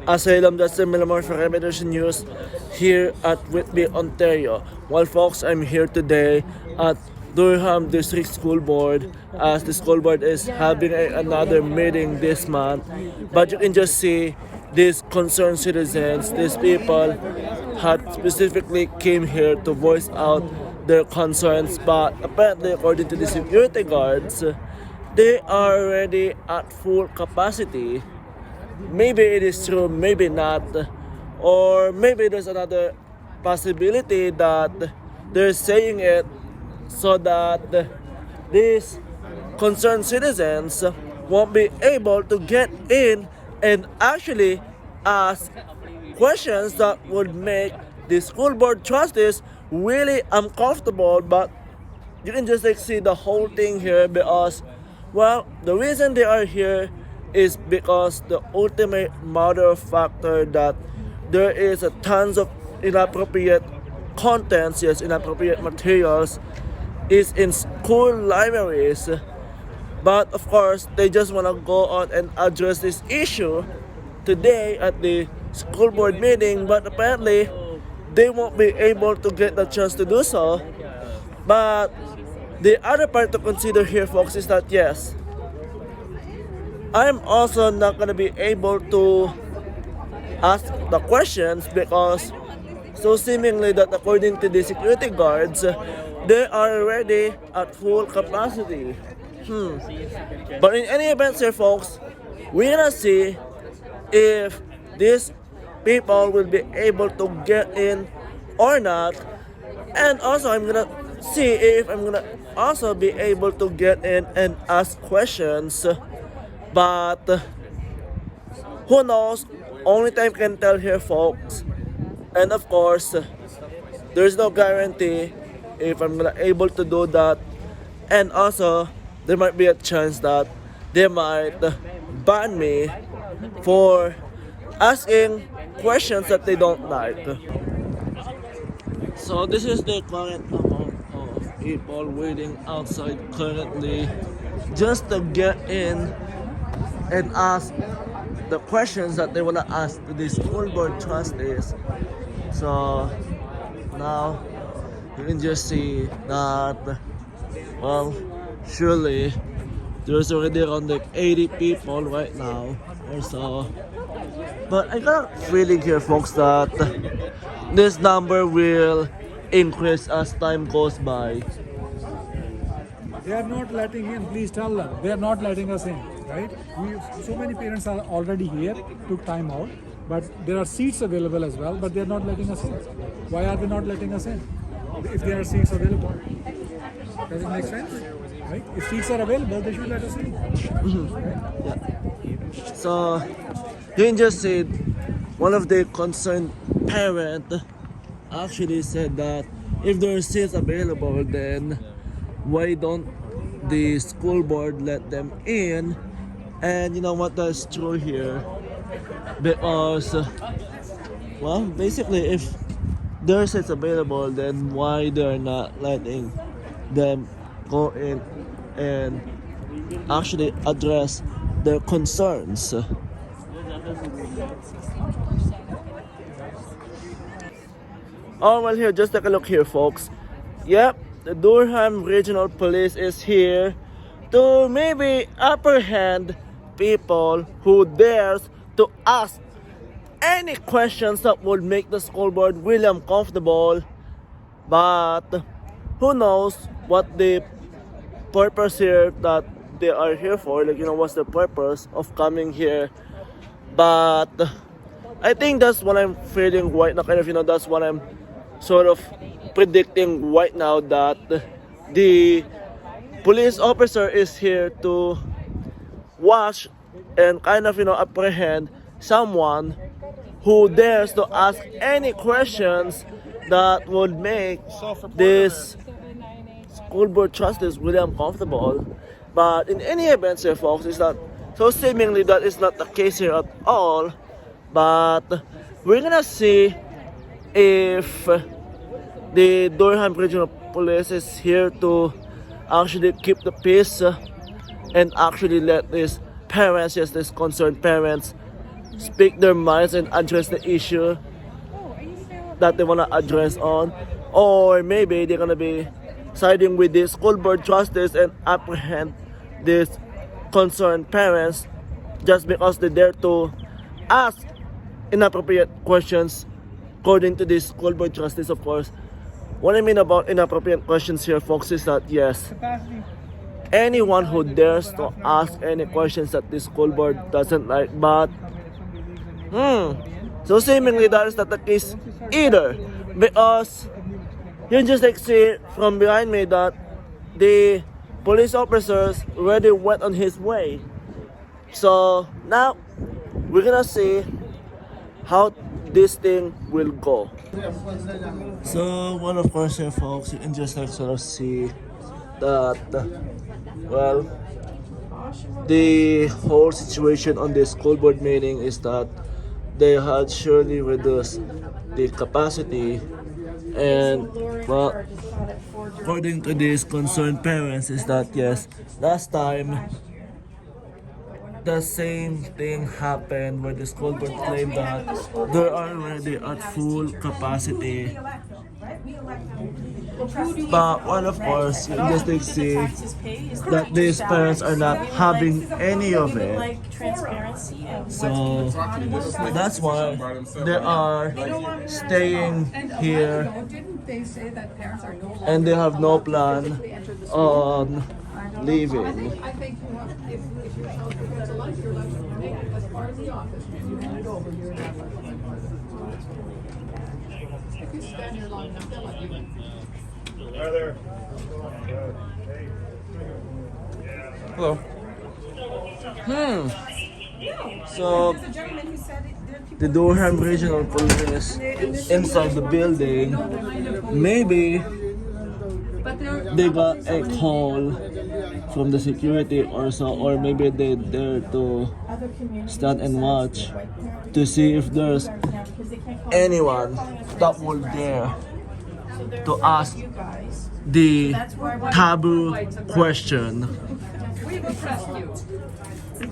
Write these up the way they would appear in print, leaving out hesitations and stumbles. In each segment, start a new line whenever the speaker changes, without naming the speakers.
Asylum, that's the Millamore for Revolution News here at Whitby, Ontario. Well, folks, I'm here today at Durham District School Board as the school board is having another meeting this month. But you can just see these concerned citizens, these people had specifically came here to voice out their concerns, but apparently according to the security guards, they are already at full capacity. Maybe it is true, maybe not, or maybe there's another possibility that they're saying it so that these concerned citizens won't be able to get in and actually ask questions that would make the school board trustees really uncomfortable. But you can just see the whole thing here because, well, the reason they are here is because the ultimate matter factor that there is a tons of inappropriate contents, yes, inappropriate materials is in school libraries. But of course, they just want to go on and address this issue today at the school board meeting, but apparently they won't be able to get the chance to do so. But the other part to consider here, folks, is that yes, I'm also not going to be able to ask the questions because so seemingly that according to the security guards, they are already at full capacity. But in any event here, folks, we're gonna see if these people will be able to get in or not. And also I'm gonna see if I'm gonna also be able to get in and ask questions. But who knows? Only time can tell here, folks. And of course, there's no guarantee if I'm gonna able to do that. And also, there might be a chance that they might ban me for asking questions that they don't like. So this is the current amount of people waiting outside currently just to get in and ask the questions that they want to ask to the school board trustees. So now you can just see that, well, surely there's already around like 80 people right now or so. But I got a feeling here, folks, that this number will increase as time goes by.
They are not letting in, please tell them. They are not letting us in, right? So many parents are already here, took time out, but there are seats available as well, but they are not letting us in. Why are they not letting us in? If there are seats available. Does it make sense? Right? If seats are available, they should let us in.
Yeah. So you can just see one of the concerned parent actually said that if there are seats available, then why don't the school board let them in? And you know what, that's true here because well, basically if there are seats available, then why they're not letting them go in and actually address their concerns. Oh well, here, just take a look here, folks. Yep, the Durham Regional Police is here to maybe apprehend people who dares to ask any questions that would make the school board really uncomfortable. But who knows what the purpose here that they are here for, like, you know, what's the purpose of coming here. But I think that's what I'm feeling right now, kind of, you know, that's what I'm sort of predicting right now, that the police officer is here to watch and kind of, you know, apprehend someone who dares to ask any questions that would make this school board trustees really uncomfortable. But in any event here, folks, is that so seemingly that is not the case here at all. But we're gonna see if the Durham Regional Police is here to actually keep the peace and actually let these parents, yes, these concerned parents, speak their minds and address the issue that they want to address on, or maybe they're gonna be siding with the school board trustees and apprehend these concerned parents just because they dare to ask inappropriate questions according to the school board trustees, of course. What I mean about inappropriate questions here, folks, is that yes, anyone who dares to ask any questions that the school board doesn't like, but so seemingly that is not the case either, because you just like see from behind me that the police officers already went on his way. So now we're gonna see how this thing will go. So, well, of course, here, folks, you can just like sort of see that, well, the whole situation on this school board meeting is that they had surely reduced the capacity, and well, according to these concerned parents, is that yes, last time the same thing happened where the school board claimed that they're already at full capacity. But well, of course, you just like see that these parents are not having any of it. So that's why they are staying here, and they have no plan on leaving.
I think if you're life, you're allowed to remain as part of the office. You hand it over here and have if you stand here long enough, they'll let you in.
Hello.
So the Durham Regional Police inside the building, maybe they got a call from the security or so, or maybe they dare to stand and watch to see if there's anyone that will dare to ask the taboo question.
We will trust you.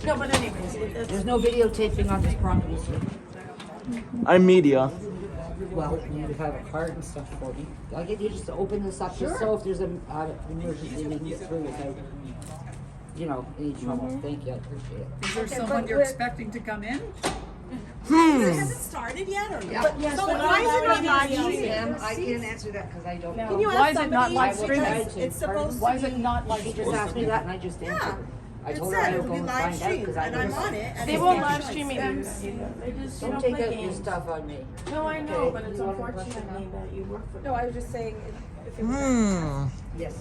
No, but anyways, there's no videotaping on this property, sir.
I'm media.
Well, you have a card and stuff for me. I'll get you just to open this up, just so if there's an emergency, we can get through without, any trouble. Thank you, I appreciate it.
Is there someone you're expecting to come in?
Has it started yet or
Yeah.
not? So why is it not live
Ma'am,
streaming?
I can't answer that because I don't know.
Can you
Why
ask
is it not
somebody?
live
I will try
Because
to.
it's supposed
Why
to
is it
be.
not live
She just
streamed?
asked me that and I just
Yeah.
answered. I
It
told her
said
I
it
would
would
go
be
and
live
find out
streamed,
because I
and I'm
don't.
on it. and
They
it's
won't
not
live
showing.
stream it. They just
Don't take out your stuff on me.
No, I know,
Okay.
but it's unfortunately that you work for them.
No, I was just saying, if it
Yes.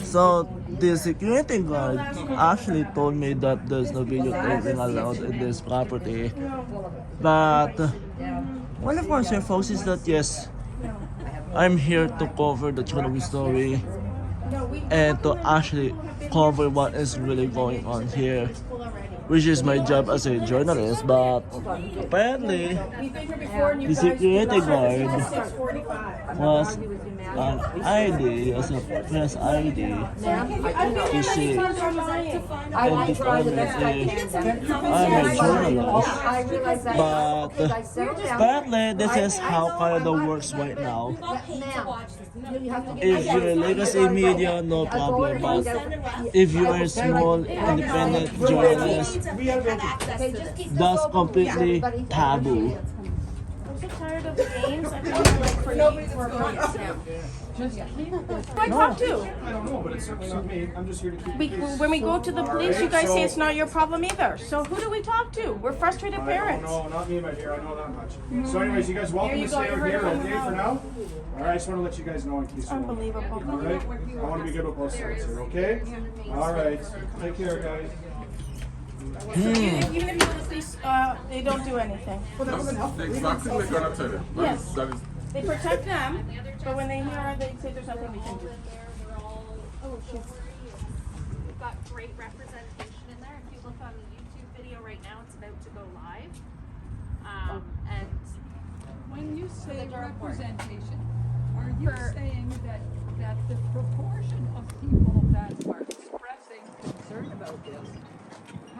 So the security guard actually told me that there's no videotaping allowed in this property. But well, of course, here, folks, is that yes, I'm here to cover the true story and to actually cover what is really going on here, which is my job as a journalist. But apparently, the security guard was an ID, as a press ID, to see and determine if I'm a journalist.
I realize that.
But
Okay, guys, settle down.
apparently, this is how Canada works right now.
Ma'am, you have to get
If you're a legacy media, no problem. But if you are a small, independent journalist,
Okay, just keep this
that's
open.
completely taboo.
I'm so tired of the games. I've been here like for 4 months now. Who do I talk to?
I don't know, but it's me. I'm just here to keep
When we go to the police, you guys say it's not your problem either. So who do we talk to? We're frustrated parents.
No, not me, my dear. I know that much. So, anyways, you guys welcome to stay out here, okay, for now? All right, I just want to let you guys know in case you want.
Unbelievable.
All right? I want to be good with both sides here, okay? All right. Take care, guys.
Even if you go to the police, they don't do anything.
Exactly, they're gonna tell you.
Yes.
That is,
They protect them, but when they hear, they say there's nothing we can do.
We've got great representation in there. If you look on the YouTube video right now, it's about to go live. And
When you say
Durham board.
representation, are you saying that the proportion of people that are expressing concern about this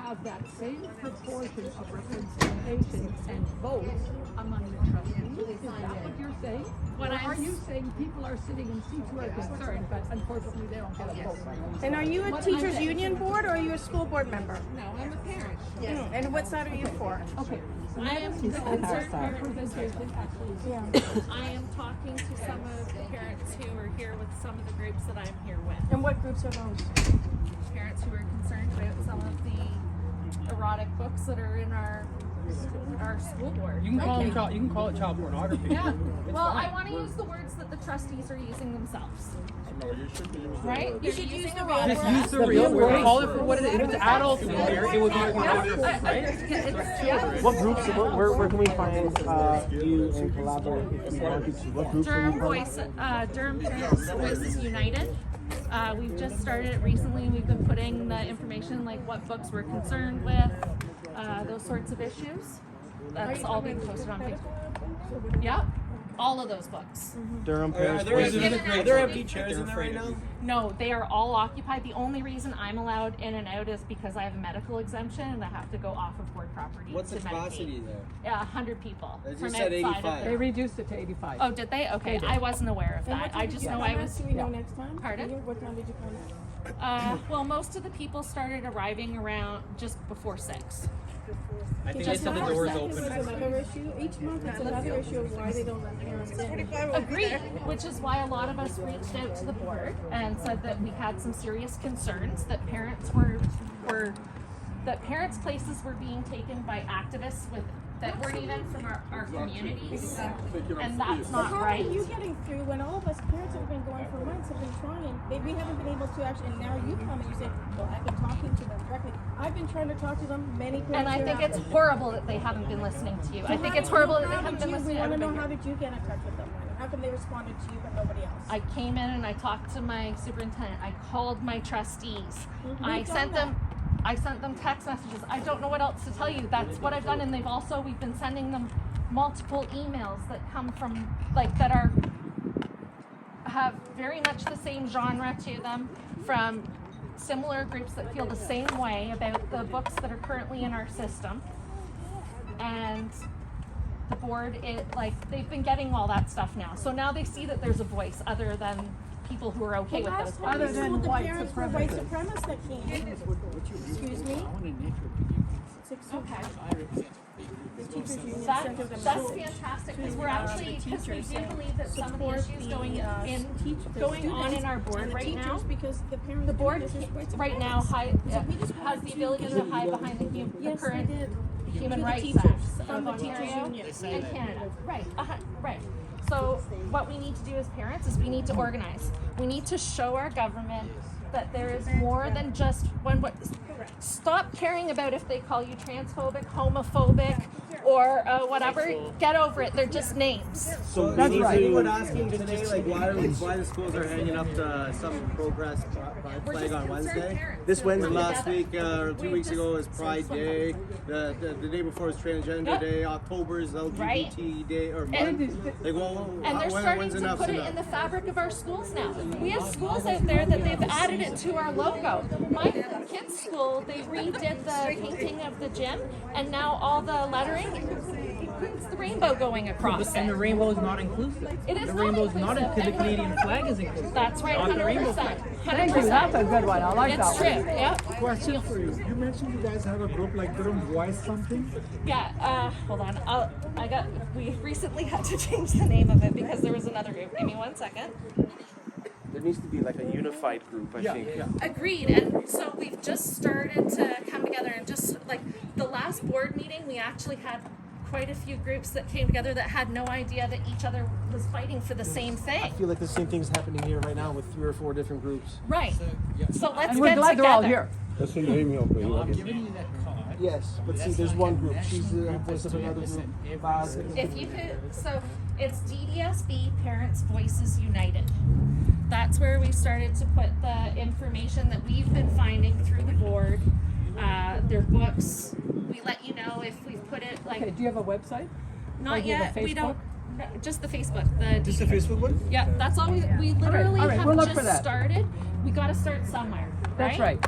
have that same proportion of representation and votes among the trustees? Is that what you're saying?
What
Or
I'm
are you saying people are sitting in seats who are concerned, but unfortunately they don't get a vote?
And are you a
What
teachers
I'm-
union board or are you a school board member?
No, I'm a parent.
And what side are you for?
Okay. So
I
that
am
is
the
the
concerned
representation actually.
I am talking to some of the parents who are here with some of the groups that I'm here with.
And what groups are those?
Parents who are concerned about some of the erotic books that are in our school board.
You can call it child pornography.
Yeah. Well, I want to use the words that the trustees are using themselves.
No, you should be using
Right?
You
They're
should use
using
the
erotic
real
Just
word.
use the real word. Call it for what it is. If it's adults in there, it would be pornography, right?
Yeah.
What groups? Where can we find you and collaborate if we wanted to? What groups are you part of?
Durham Parents Voices United. We've just started it recently. We've been putting the information like what books we're concerned with, those sorts of issues. That's all being posted on Facebook. Yep, all of those books.
Durham Parents.
Are there
empty chairs in there right now?
No, they are all occupied. The only reason I'm allowed in and out is because I have a medical exemption and I have to go off of board property.
What's the
to
capacity
Medicaid.
there?
Yeah, 100 people.
They just
from
said
outside
85.
of
They
the...
reduced it to 85.
Oh, did they? Okay, I wasn't aware of that. I just know I was.
Do we know next time?
Pardon?
What time did you come out?
Well, most of the people started arriving around just before 6.
I think they said the doors
It's
open.
another issue. Each month it's another issue of why they don't let parents in.
Agreed, which is why a lot of us reached out to the board and said that we had some serious concerns that parents that parents' places were being taken by activists that weren't even from our communities, and that's not
How
right.
are you getting through when all of us parents have been going for months, have been trying, we haven't been able to actually, and now you come and you say, well, I've been talking to them directly. I've been trying to talk to them, many parents.
And I think it's horrible that they haven't been listening to you. I think it's horrible that they haven't been listening
We
to
want to know,
everybody.
how did you get in touch with them? How come they responded to you but nobody else?
I came in and I talked to my superintendent. I called my trustees. I sent them text messages. I don't know what else to tell you. That's what I've done, and we've been sending them multiple emails that come from have very much the same genre to them, from similar groups that feel the same way about the books that are currently in our system. And the board, they've been getting all that stuff now. So now they see that there's a voice other than people who are okay with those
Other
books.
than the parents were white supremacists that came. Excuse me?
Okay.
Teachers union
That's
sent them
fantastic, because we're actually, because we do believe that some of the issues going on in our board right now,
because the parents.
the board right now has the ability to hide behind the current human rights acts
From
of
the teachers
Ontario
union.
and Canada. Right, right. So what we need to do as parents is we need to organize. We need to show our government that there is more than just one. Stop caring about if they call you transphobic, homophobic, or whatever. Get over it. They're just names.
So
That's
we
right.
need
Anyone
to-
asking today, like, why the schools are hanging up the some progress
We're
flag
just
on
concerned
Wednesday?
parents.
This Wednesday,
We're
last
together.
week, or 2 weeks ago was Pride Day. The day before was Transgender
Yep.
Day. October is LGBT Day or
And-
month. Like, well,
And they're starting
when's
to
enough
put it
enough?
in the fabric of our schools now. We have schools out there that they've added it to our logo. My kids' school, they redid the painting of the gym, and now all the lettering includes the rainbow going across
And the
it.
rainbow is not inclusive.
It is
the
not
rainbow is not
inclusive.
inclusive. The Canadian flag is inclusive.
That's right,
Not the rainbow
100%.
flag.
Thank you, that's a good one. I like that
It's
one.
true, yep.
Question for you. You mentioned you guys have a group like Durham Voice something.
Yeah, hold on. We recently had to change the name of it because there was another group. Give me 1 second.
There needs to be like a unified group, I think.
Agreed, and so we've just started to come together, and just like the last board meeting, we actually had quite a few groups that came together that had no idea that each other was fighting for the same
I
thing.
feel like the same thing's happening here right now with 3 or 4 different groups.
Right. So let's
And we're
get
glad
together.
they're all here.
Yes, but see, there's one group. She's the voice of another group.
If you could, so it's DDSB Parents Voices United. That's where we started to put the information that we've been finding through the board, their books. We let you know if we've put it like.
Okay, do you have a website?
Not
Or do you have
yet.
a
We don't.
Facebook?
No, just the Facebook.
Just the Facebook one?
Yeah, that's all we literally
all right,
have
we'll look for
just
that.
started. We got to start somewhere.
That's right.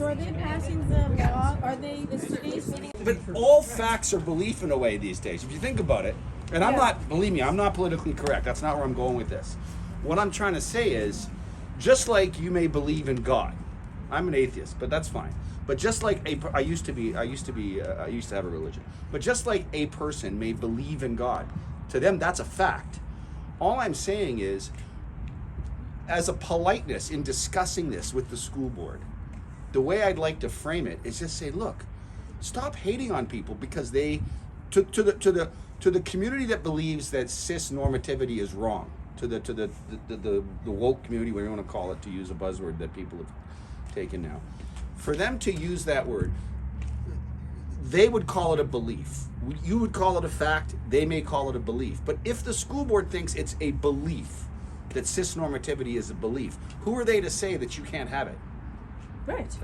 So are they passing the law? Are they the cities meeting?
But all facts are belief in a way these days. If you think about it, and I'm not, believe me, I'm not politically correct. That's not where I'm going with this. What I'm trying to say is, just like you may believe in God, I'm an atheist, but that's fine. But just like I used to have a religion. But just like a person may believe in God, to them that's a fact. All I'm saying is, as a politeness in discussing this with the school board, the way I'd like to frame it is just say, look, stop hating on people because they, to the community that believes that cis normativity is wrong, to the woke community, whatever you want to call it, to use a buzzword that people have taken now, for them to use that word, they would call it a belief. You would call it a fact. They may call it a belief. But if the school board thinks it's a belief, that cis normativity is a belief, who are they to say that you can't have it?
Right.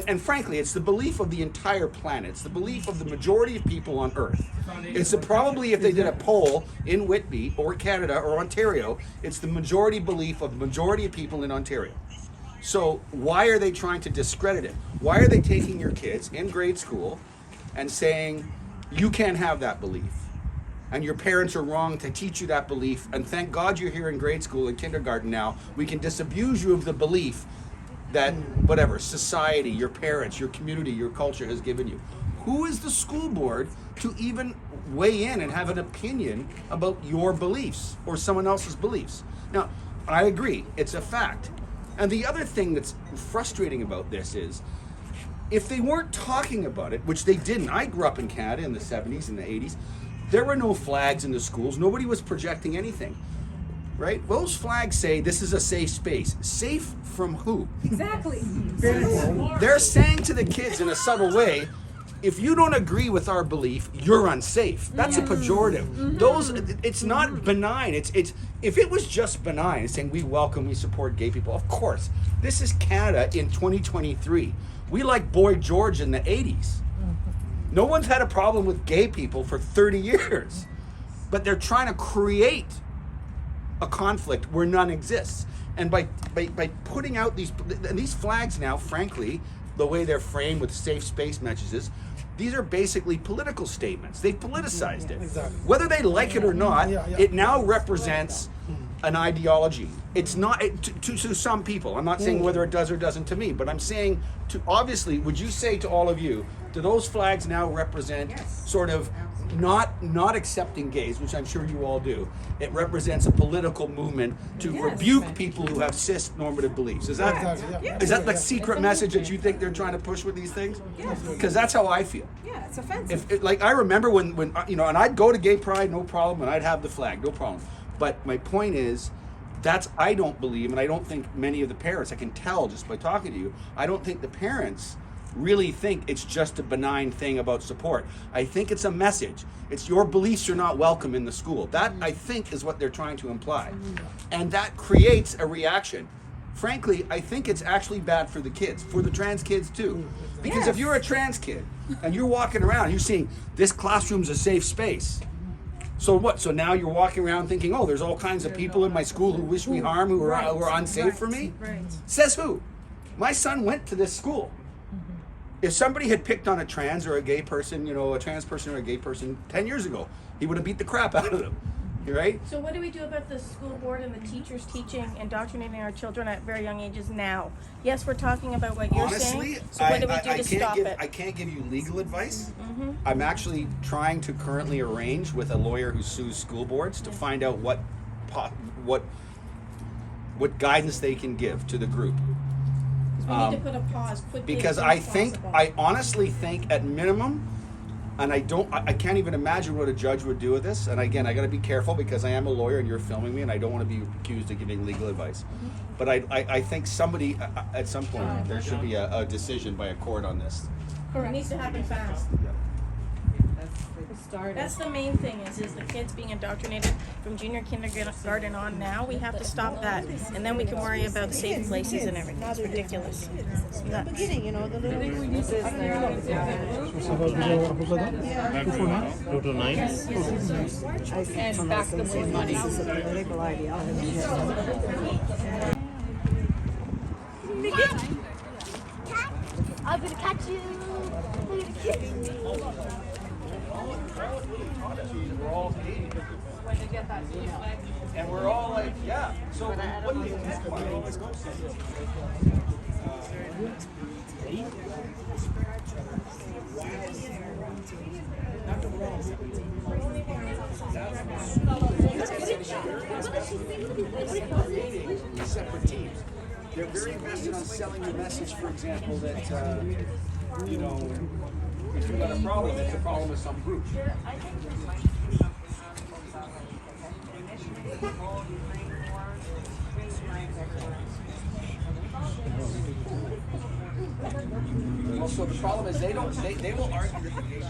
And frankly, it's the belief of the entire planet. It's the belief of the majority of people on Earth. It's probably, if they did a poll in Whitby or Canada or Ontario, it's the majority belief of the majority of people in Ontario. So why are they trying to discredit it? Why are they taking your kids in grade school and saying, you can't have that belief? And your parents are wrong to teach you that belief. And thank God you're here in grade school and kindergarten now. We can disabuse you of the belief that whatever, society, your parents, your community, your culture has given you. Who is the school board to even weigh in and have an opinion about your beliefs or someone else's beliefs? Now, I agree, it's a fact. And the other thing that's frustrating about this is, if they weren't talking about it, which they didn't. I grew up in Canada in the 70s and the 80s. There were no flags in the schools. Nobody was projecting anything, right? Those flags say this is a safe space. Safe from who?
Exactly.
They're saying to the kids in a subtle way, if you don't agree with our belief, you're unsafe. That's a pejorative. It's not benign. It's if it was just benign, saying we welcome, we support gay people, of course. This is Canada in 2023. We like Boy George in the 80s. No one's had a problem with gay people for 30 years. But they're trying to create a conflict where none exists. And by putting out these flags now, frankly, the way they're framed with safe space messages, these are basically political statements. They've politicized it. Exactly. Whether they like it or not, it now represents an ideology. It's not to some people. I'm not saying whether it does or doesn't to me, but I'm saying to, obviously, would you say to all of you, do those flags now represent sort of not accepting gays, which I'm sure you all do? It represents a political movement to rebuke people who have cis normative beliefs. Is that the secret message that you think they're trying to push with these things? Because that's how I feel.
Yeah, it's offensive.
Like I remember when you know, and I'd go to gay pride, no problem, and I'd have the flag, no problem. But my point is, I don't believe, and I don't think many of the parents, I can tell just by talking to you, I don't think the parents really think it's just a benign thing about support. I think it's a message. It's your beliefs are not welcome in the school. That, I think, is what they're trying to imply. And that creates a reaction. Frankly, I think it's actually bad for the kids, for the trans kids too. Because if you're a trans kid and you're walking around, you're seeing this classroom's a safe space. So what? So now you're walking around thinking, oh, there's all kinds of people in my school who wish me harm, who are unsafe for me?
Right.
Says who? My son went to this school. If somebody had picked on a trans or a gay person, you know, a trans person or a gay person 10 years ago, he would have beat the crap out of them, right?
So what do we do about the school board and the teachers teaching, indoctrinating our children at very young ages now? Yes, we're talking about what you're
Honestly,
saying. So what do we do to stop it?
I can't give you legal advice. I'm actually trying to currently arrange with a lawyer who sues school boards to find out what guidance they can give to the group.
We need to put a pause quickly.
Because I honestly think at minimum, and I can't even imagine what a judge would do with this. And again, I got to be careful because I am a lawyer and you're filming me and I don't want to be accused of giving legal advice. But I think somebody, at some point, there should be a decision by a court on this.
It needs to happen fast. That's the main thing is the kids being indoctrinated from junior kindergarten on now. We have to stop that. And then we can worry about safe places and everything. It's ridiculous.
The beginning, you know, the little...
And back the more money.
This is a political ideology.
I'm gonna catch you. I'm gonna catch you.
We're all Canadian. And we're all like, yeah. So what do you separate teams. They're very invested on selling the message, for example, that you know, if you've got a problem, it's a problem with some group. Well, so the problem is they will argue that the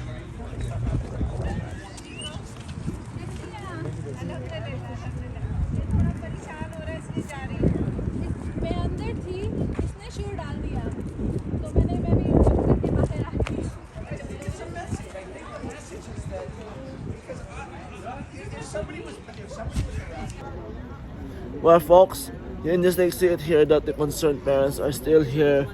मैं अंदर थी इसने शोर डाल दिया तो मैं भी करके बाहर आ गई
Well, folks, you can just see it here that the concerned parents are still here.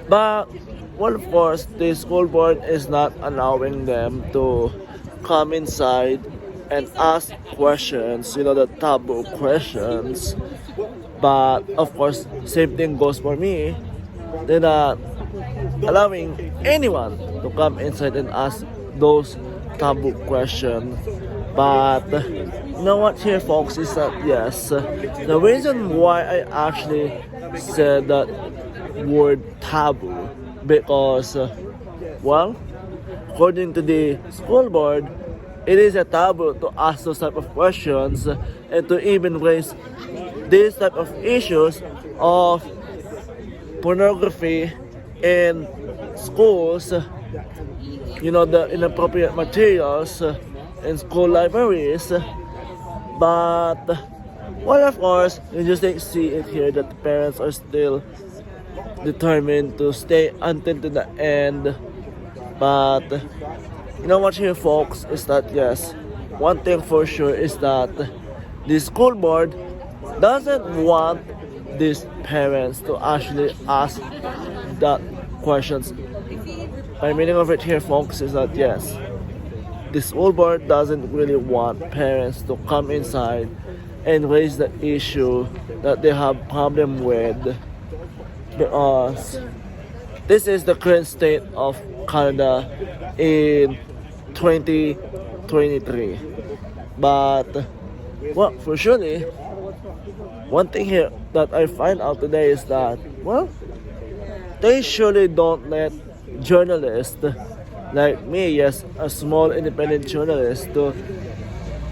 But, well, of course, the school board is not allowing them to come inside and ask questions, you know, the taboo questions. But, of course, same thing goes for me. They're not allowing anyone to come inside and ask those taboo questions. But you know what here, folks, is that yes, the reason why I actually said that word taboo, because well, according to the school board, it is a taboo to ask those type of questions and to even raise these type of issues of pornography in schools, you know, the inappropriate materials in school libraries. But well, of course, you just see it here that the parents are still determined to stay until to the end. But you know what here, folks, is that yes, one thing for sure is that the school board doesn't want these parents to actually ask that questions. My meaning of it here, folks, is that yes, the school board doesn't really want parents to come inside and raise the issue that they have problem with, because this is the current state of Canada in 2023. But well, for surely, one thing here that I find out today is that well, they surely don't let journalists like me, yes, a small independent journalist, to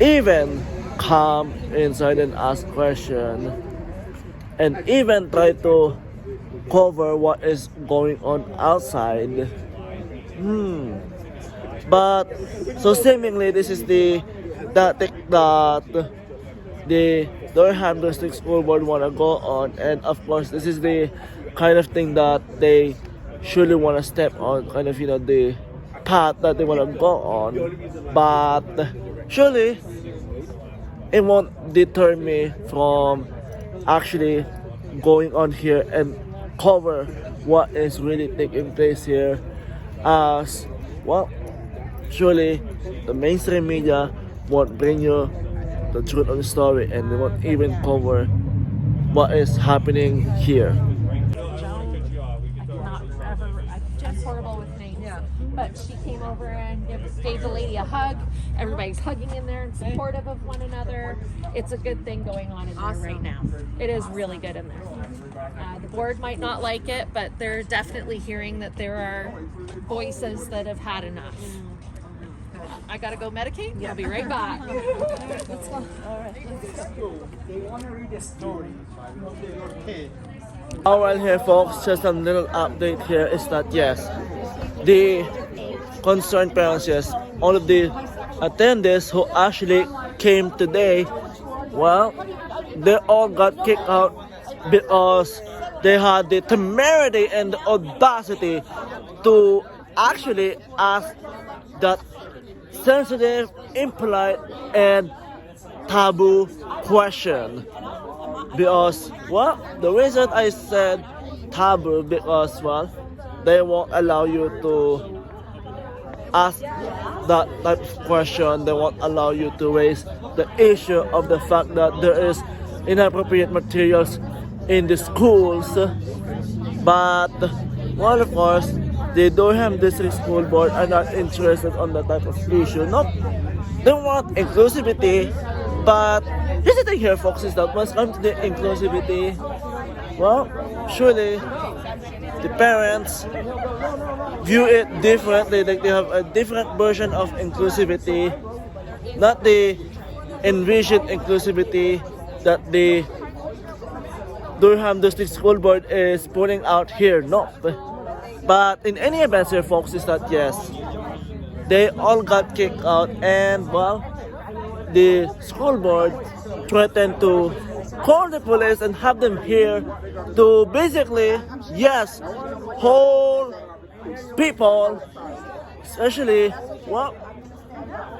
even come inside and ask questions and even try to cover what is going on outside. But so seemingly this is the tactic that the Durham District School Board want to go on, and of course this is the kind of thing that they surely want to step on, kind of, you know, the path that they want to go on. But surely it won't deter me from actually going on here and cover what is really taking place here, as well, surely the mainstream media won't bring you the truth of the story, and they won't even cover what is happening here.
I'm horrible with names. Yeah. But she came over and gave the lady a hug. Everybody's hugging in there and supportive of one another. It's a good thing going on in there right now. It is really good in there. The board might not like it, but they're definitely hearing that there are voices that have had enough. I gotta go medicate. I'll be right back. Let's go. All right.
They want to read a story. Okay.
Well, here, folks, just a little update here is that yes, the concerned parents, yes, all of the attendees who actually came today, well, they all got kicked out because they had the temerity and the audacity to actually ask that sensitive, impolite, and taboo question. Because, well, the reason I said taboo, because, well, they won't allow you to ask that type of question. They won't allow you to raise the issue of the fact that there is inappropriate materials in the schools. But, well, of course, the Durham District School Board are not interested on that type of issue. No, they want inclusivity, but here's the thing here, folks, is that when it comes to the inclusivity, well, surely the parents view it differently. Like they have a different version of inclusivity, not the envisioned inclusivity that the Durham District School Board is putting out here. No, but in any event here, folks, is that yes, they all got kicked out, and well, the school board threatened to call the police and have them here to basically, yes, hold people, especially, well,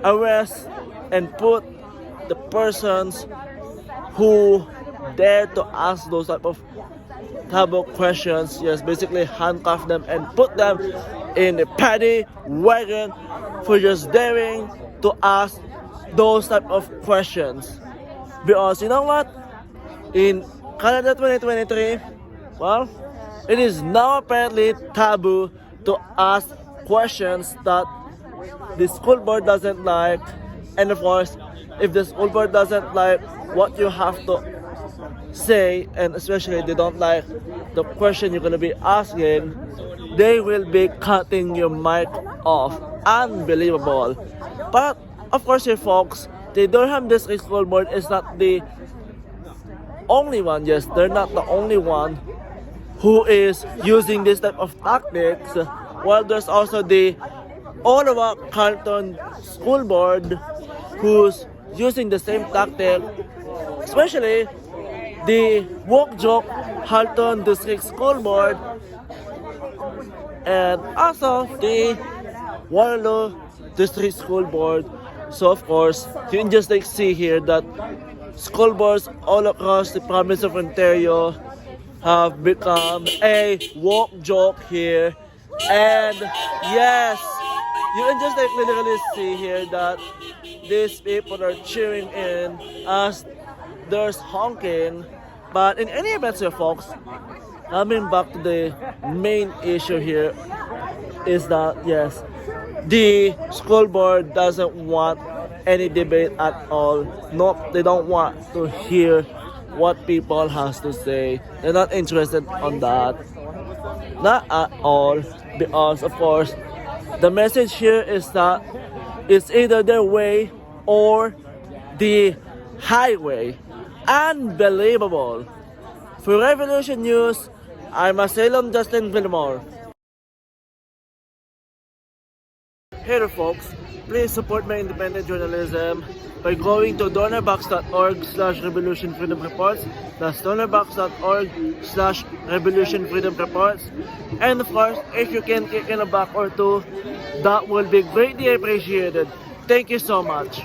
arrest and put the persons who dare to ask those type of taboo questions, yes, basically handcuff them and put them in a paddy wagon for just daring to ask those type of questions. Because you know what? In Canada 2023, well, it is now apparently taboo to ask questions that the school board doesn't like. And of course, if the school board doesn't like what you have to say, and especially they don't like the question you're going to be asking, they will be cutting your mic off. Unbelievable. But of course here, folks, the Durham District School Board is not the only one. Yes, they're not the only one who is using this type of tactics. While there's also the Ottawa Carleton School Board who's using the same tactic, especially the Woke Joke Halton District School Board, and also the Waterloo District School Board. So of course, you can just like see here that school boards all across the province of Ontario have become a woke joke here. And yes, you can just like literally see here that these people are cheering in as there's honking. But in any event here, folks, coming back to the main issue here is that yes, the school board doesn't want any debate at all. No, they don't want to hear what people has to say. They're not interested on that. Not at all. Because of course, the message here is that it's either their way or the highway. Unbelievable. For Revolution News, I'm Asylum Justin Villamore. Hey there, folks, please support my independent journalism by going to donorbox.org/Revolution Freedom Reports. That's donorbox.org/Revolution Freedom Reports. And of course, if you can kick in a buck or two, that will be greatly appreciated. Thank you so much.